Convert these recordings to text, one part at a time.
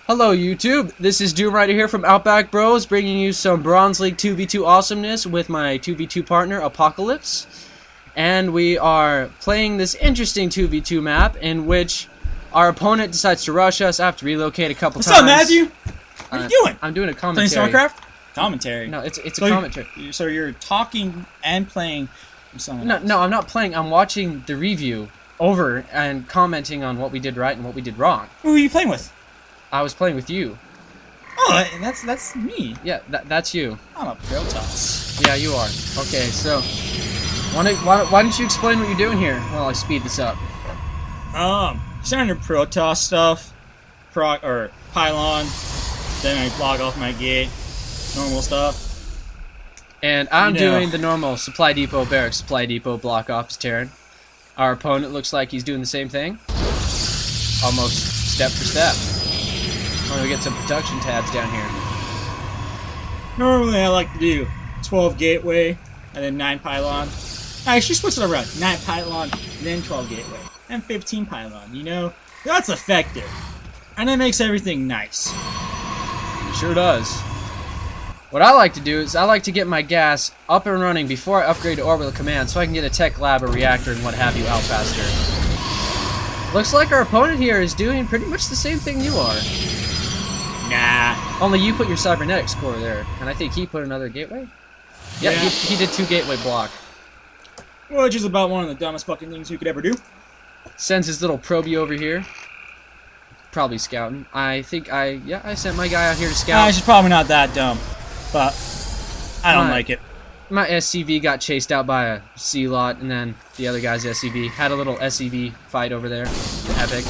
Hello YouTube, this is DoomRyder here from OutbackBros, bringing you some Bronze League 2v2 awesomeness with my 2v2 partner, Apocalyspe. And we are playing this interesting 2v2 map in which our opponent decides to rush us. I have to relocate a couple times. What's up, Matthew? What are you doing? I'm doing a commentary. Playing Starcraft? Commentary? No, it's a commentary. So you're talking and playing something else. No, I'm not playing. I'm watching the review over and commenting on what we did right and what we did wrong. Who are you playing with? I was playing with you. Oh, that's me. Yeah, that's you. I'm a Protoss. Yeah, you are. Okay, so why don't you explain what you're doing here while I speed this up? Standard Protoss stuff, pylon. Then I log off my gate. Normal stuff. And I'm doing the normal supply depot, barracks, supply depot, block off his Terran. Our opponent looks like he's doing the same thing. Almost step for step. I'm gonna get some production tabs down here. Normally I like to do 12 gateway and then 9 pylon. I actually switch it around. 9 pylon, then 12 gateway, and 15 pylon. You know, that's effective. And it makes everything nice. It sure does. What I like to do is I like to get my gas up and running before I upgrade to orbital command so I can get a tech lab, a reactor, and what have you out faster. Looks like our opponent here is doing pretty much the same thing you are. Nah. Only you put your cybernetics core there, and I think he put another gateway? Yeah, he did 2 gateway block. Which is about one of the dumbest fucking things you could ever do. Sends his little probie over here. Probably scouting. I think I sent my guy out here to scout. She's probably not that dumb, but I don't like it. My SCV got chased out by a C-lot, and then the other guy's SCV had a little SCV fight over there. Epic.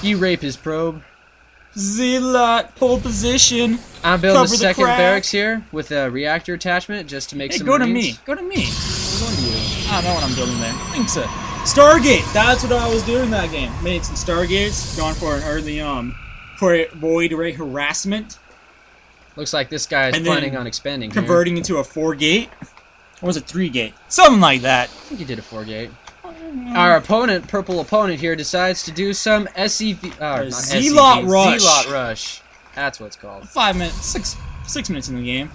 You rape his probe. Z-lot, pole position. I'm building a second barracks here with a reactor attachment just to make some Marines. Go to me. I'm going to you. I don't know what I'm building there. I think so. Stargate. That's what I was doing that game. Made some Stargates. Going for an early for void ray harassment. Looks like this guy is planning on expanding. Converting into a 4-gate. Or was it 3-gate? Something like that. I think he did a 4-gate. Our opponent, purple opponent here, decides to do some SCV, Z-lot rush. Z-lot rush. That's what it's called. 5 minutes, 6 minutes in the game.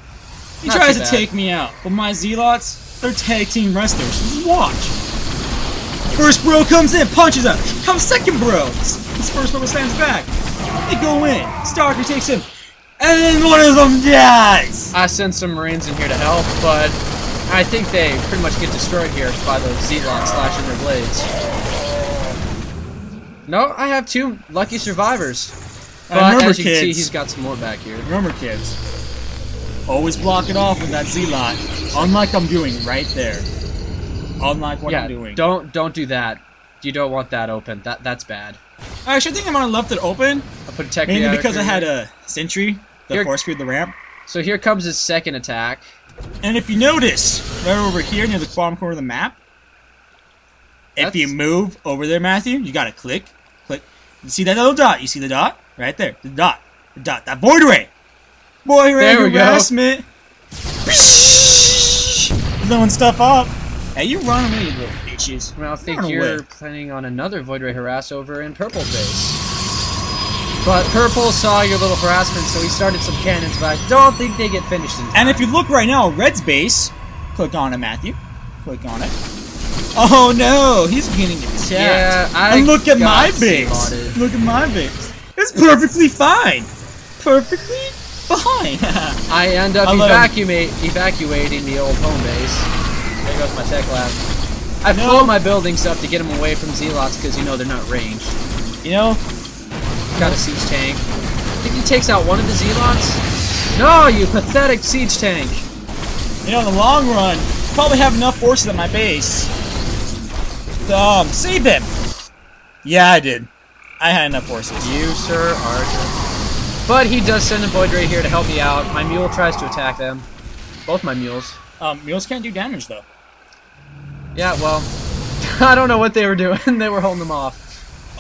He tries to take me out, but my Z-lots, they're tag team wrestlers. Just watch. First bro comes in, punches him. Comes second bro. This first bro stands back. They go in. Stalker takes him, and then one of them dies. I sent some Marines in here to help, but I think they pretty much get destroyed here by those Z-lots slashing their blades. No, I have 2 lucky survivors. But remember, as you can see, kids, he's got some more back here. Remember, kids, always block it off with that Z-lot, unlike I'm doing right there. Unlike what I'm doing. Don't do that. You don't want that open. That's bad. I actually think I might have left it open. I put a tech mainly reactor because I had here. a sentry that force feed the ramp. So here comes his second attack. And if you notice, right over here near the bottom corner of the map, if you move over there, Matthew, you gotta click. You see that little dot? You see the dot? Right there. The dot. That void ray. Void ray harassment. Blowing stuff up. Hey, you run away, you little bitches. Well, I think you're planning on another void ray harass over in purple's base. But purple saw your little harassment, so he started some cannons, but I don't think they get finished in time. And if you look right now, red's base, click on it, Matthew. Click on it. Oh no, he's getting attacked. Yeah, and look at my base. Look at my base. It's perfectly fine. Perfectly fine. I end up evacuating the old home base. There goes my tech lab. I blow my buildings up to get them away from Z-lots because you know they're not ranged. You know? Got a siege tank. I think he takes out one of the Z-lots. No, you pathetic siege tank. You know, in the long run, probably have enough forces at my base to save him. Yeah, I did. I had enough forces. You, sir, are good. But he does send a void ray here to help me out. My mule tries to attack them. Both my mules. Mules can't do damage, though. Yeah, well, I don't know what they were doing. They were holding them off.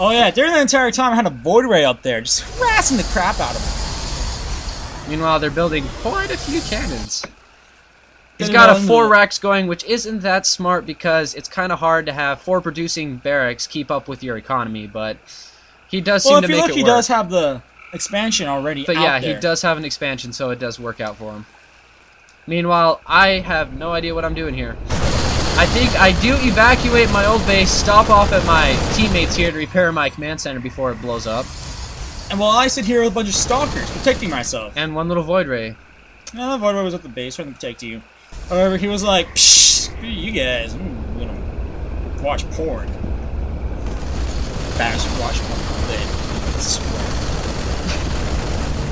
Oh yeah, during the entire time I had a void ray up there, just harassing the crap out of them. Meanwhile, they're building quite a few cannons. He's got a 4 racks going, which isn't that smart because it's kind of hard to have 4 producing barracks keep up with your economy, but he does seem to make it work. He does have the expansion already But out yeah, there. he does have an expansion, so it does work out for him. Meanwhile, I have no idea what I'm doing here. I think I do evacuate my old base, stop off at my teammates here to repair my command center before it blows up. And while I sit here with a bunch of stalkers, protecting myself. And one little void ray. No, the void ray was at the base, trying to protect you. However, he was like, psh, screw you guys, I'm gonna watch porn. Bastard, watch porn all day.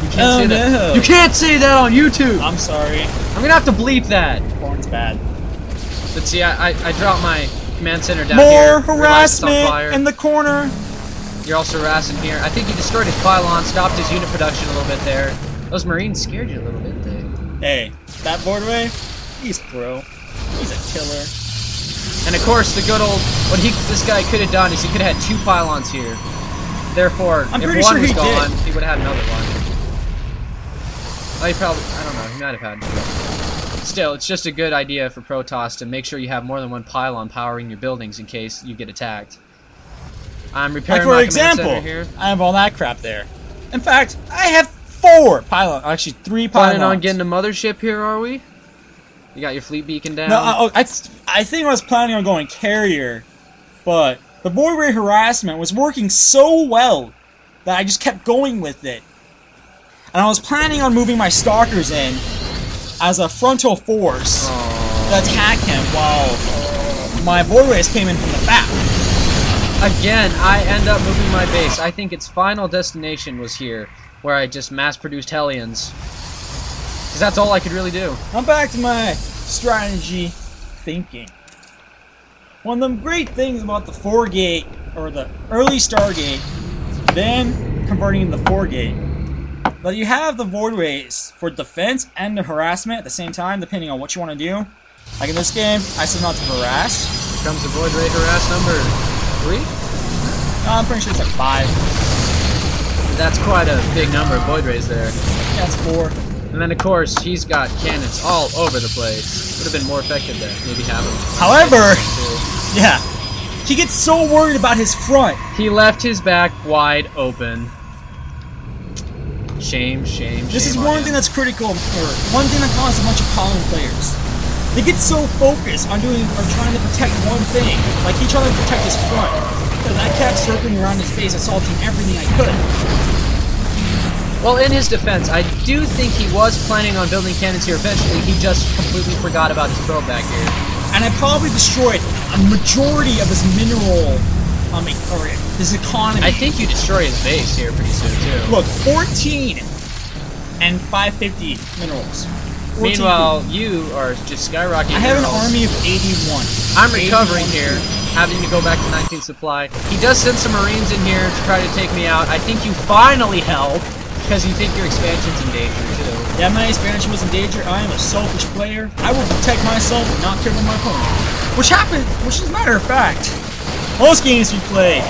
You can't say that. You can't say that on YouTube! I'm sorry. I'm gonna have to bleep that. Porn's bad. But see, I dropped my command center down here. More harassment in the corner. You're also harassing here. I think he destroyed his pylon, stopped his unit production a little bit there. Those Marines scared you a little bit there. Hey, that void ray, he's pro. He's a killer. And of course, the good old this guy could have done is he could have had 2 pylons here. Therefore, if one was gone, he would have had another one. Oh, he probably, I don't know, he might have had 2. Still, it's just a good idea for Protoss to make sure you have more than 1 pylon powering your buildings in case you get attacked. I'm repairing my command center here. I have all that crap there. In fact, I have 4 pylons, actually 3 pylons. Planning on getting a mothership here, are we? You got your fleet beacon down? No, I think I was planning on going carrier, but the void ray harassment was working so well that I just kept going with it. And I was planning on moving my stalkers in as a frontal force to attack him while my void rays came in from the back. Again, I end up moving my base. I think its final destination was here, where I just mass-produced Hellions. Because that's all I could really do. I'm back to my strategy thinking. One of the great things about the 4-gate, or the early Stargate, then converting into the 4-gate, that you have the void rays for defense and the harassment at the same time, depending on what you want to do. Like in this game, I set out to harass. Here comes the void ray harass number 3? No, I'm pretty sure it's like 5. That's quite a big number of void rays there. Yeah, it's 4. And then, of course, he's got cannons all over the place. Would have been more effective there. Maybe have him. However, yeah, he gets so worried about his front. He left his back wide open. Shame, shame, This shame is one thing that's critical, or one thing that causes a bunch of Colin players. They get so focused on doing or trying to protect one thing. Like he tried to protect his front. Because I kept circling around his base, assaulting everything I could. Well, in his defense, I do think he was planning on building cannons here eventually. He just completely forgot about his probe back here. And I probably destroyed a majority of his mineral, or his economy. I think you destroy his base here pretty soon, too. Look, 14 and 550 minerals. 14. Meanwhile, you are just skyrocketing. I have minerals. an army of 81. I'm recovering here, having to go back to 19th supply. He does send some Marines in here to try to take me out. I think you finally help. Because you think your expansion's in danger, too. Yeah, my expansion was in danger. I am a selfish player. I will protect myself and not care about my opponent. Which is a matter of fact. Most games we play,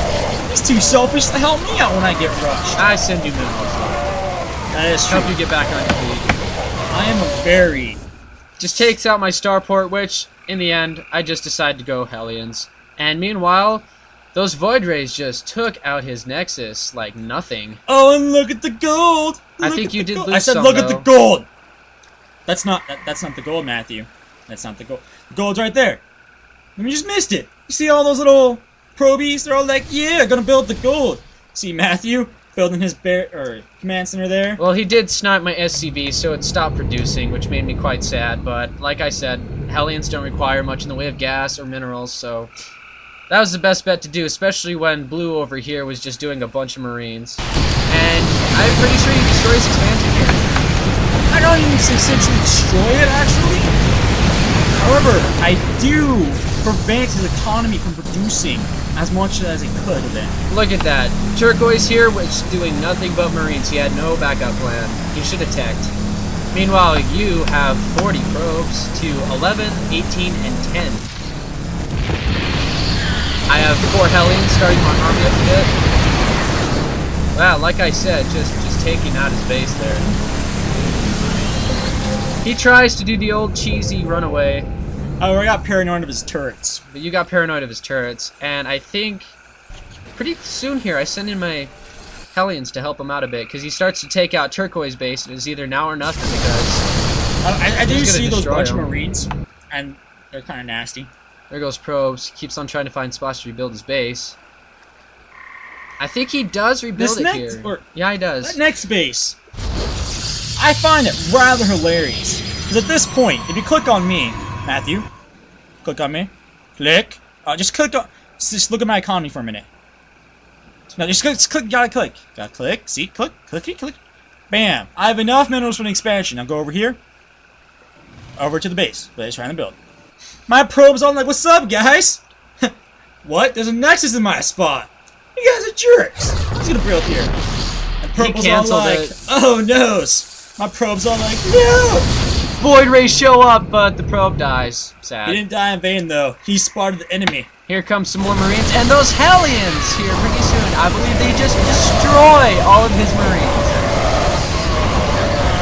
he's too selfish to help me out when I get rushed. I send you minerals. That is true. Help you get back on your feet. I am a very... Just takes out my starport, which, in the end, I just decided to go Hellions. And meanwhile... those void rays just took out his nexus like nothing. Oh, and look at the gold! I think you did lose some, I said, look at the gold! That's not the gold, Matthew. That's not the gold. The gold's right there. You just missed it. You see all those little probies? They're all like, yeah, gonna build the gold. See Matthew building his command center there? Well, he did snipe my SCV, so it stopped producing, which made me quite sad. But like I said, Hellions don't require much in the way of gas or minerals, so... that was the best bet to do, especially when Blue over here was just doing a bunch of Marines. And I'm pretty sure he destroys his expansion here. I don't even essentially destroy it, actually. However, I do prevent his economy from producing as much as it could have been. Look at that. Turquoise here was doing nothing but Marines. He had no backup plan. He should have teched. Meanwhile, you have 40 probes to 11, 18, and 10. I have 4 Hellions starting my army up a bit. Wow, like I said, just taking out his base there. He tries to do the old cheesy runaway. Oh, I got paranoid of his turrets. But you got paranoid of his turrets, and I think pretty soon here I send in my Hellions to help him out a bit, because he starts to take out Turquoise base, and it's either now or nothing, because I do see those bunch of Marines, and they're kind of nasty. There goes Probes. Keeps on trying to find spots to rebuild his base. I think he does rebuild it here. Yeah, he does. That next base, I find it rather hilarious. Because at this point, if you click on me, Matthew, click on me, click, just click on, just look at my economy for a minute. No, just click, gotta click, see, click, bam. I have enough minerals for an expansion. Now go over here, over to the base that he's trying to build. My probe's on like, what's up, guys? What? There's a nexus in my spot. You guys are jerks. He's gonna build here. And Purple's all like, oh no. My probe's all like, no. Void Rays show up, but the probe dies. Sad. He didn't die in vain though. He spotted the enemy. Here comes some more Marines, and those Hellions here pretty soon. I believe they just destroy all of his Marines.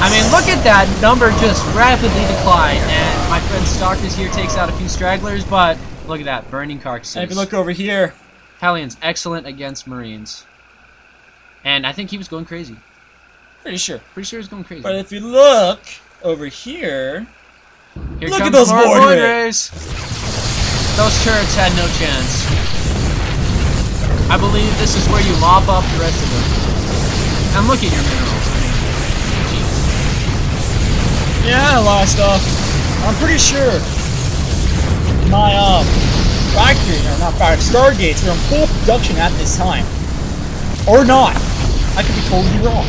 I mean, look at that number just rapidly decline, and my friend Stalkers here takes out a few stragglers, but look at that, burning carcasses. And if you look over here, Hellions, excellent against Marines. And I think he was going crazy. Pretty sure he was going crazy. But if you look over here, look at those Void Rays. Those turrets had no chance. I believe this is where you mop up the rest of them. And look at your minerals. Yeah, a lot of stuff. I'm pretty sure my factory, or not factory, Stargates are in full production at this time. Or not. I could be totally wrong.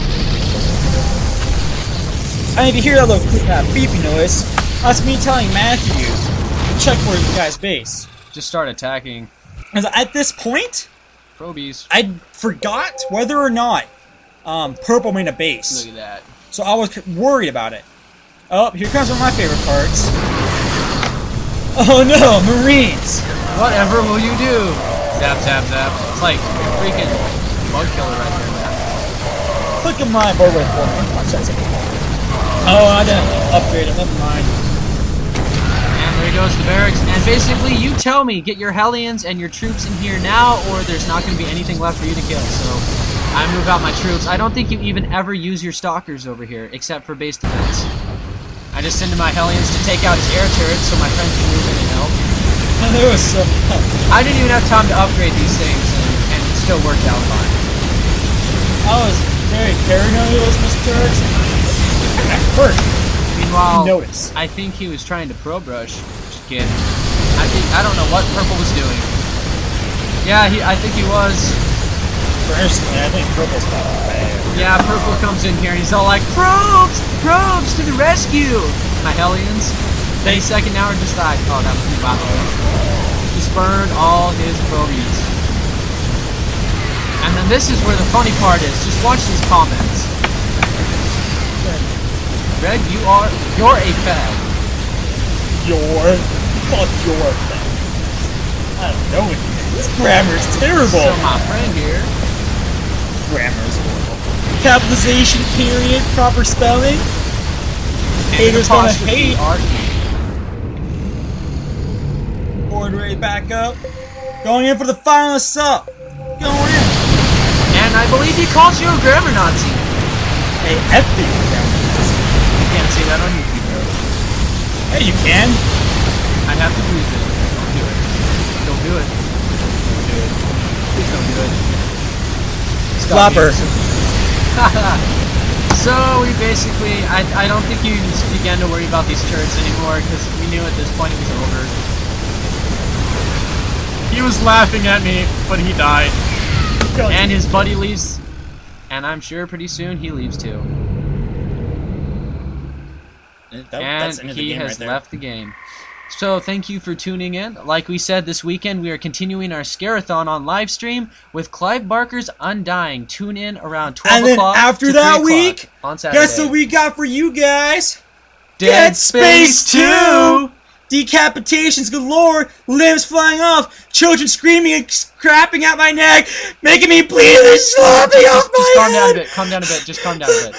And if you hear that little beepy noise, that's me telling Matthew to check for you guys' base. Just start attacking. Because at this point, Probies. I forgot whether or not Purple made a base. Look at that. So I was worried about it. Oh, here comes one of my favorite parts. Oh no, Marines! Whatever will you do? Zap, zap, zap. It's like freaking bug killer right there, man. Click on my board right for me. Watch that second. Oh, I didn't upgrade it. Never mind. And there goes the barracks. And basically, you tell me, get your Hellions and your troops in here now, or there's not going to be anything left for you to kill. So I move out my troops. I don't think you even ever use your stalkers over here, except for base defense. I just send my Hellions to take out his air turrets so my friends can move in and help. It was so fun. I didn't even have time to upgrade these things, and it still worked out fine. I was very paranoid of those missile turrets. At first, meanwhile, notice. I think he was trying to probe rush. Just kidding. I don't know what Purple was doing. Yeah, I think he was. Personally, I think Purple's kind of bad. Yeah, Purple comes in here and he's all like, probes! Probes to the rescue! My Hellions. 32nd hour just died. Oh, that was wow. Just burned all his probies. And then this is where the funny part is. Just watch these comments. Red, you're a fag. Fuck your fag. I don't know anything. This grammar's terrible. So my friend here. Grammar's horrible. Capitalization period, proper spelling. Haters gonna hate. Board ready back up. Going in for the final assault. Going in. And I believe he calls you a grammar Nazi. Hey, epic grammar Nazi. You can't say that on YouTube, bro. Hey, you can. I'd have to lose it. Don't do it. Don't do it. Don't do it. Please don't do it. Flopper. So we basically, I don't think you began to worry about these turrets anymore because we knew at this point it was over. He was laughing at me, but he died. And his buddy leaves, and I'm sure pretty soon he leaves too. And he has left the game. So thank you for tuning in. Like we said, this weekend we are continuing our Scarathon on live stream with Clive Barker's Undying. Tune in around 12 o'clock. And then after that week, on Saturday. Guess what we got for you guys? Dead Space 2! Decapitations galore, limbs flying off, children screaming and crapping at my neck, making me bleed and slopping off my head. Calm down a bit, just calm down a bit.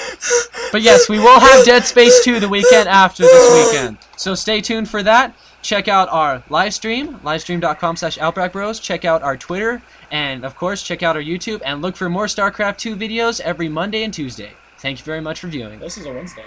But yes, we will have Dead Space 2 the weekend after this weekend. So stay tuned for that. check out our live stream, livestream.com/OutbackBros. Check out our Twitter, and of course, check out our YouTube, and look for more StarCraft 2 videos every Monday and Tuesday. Thank you very much for viewing. This is a Wednesday.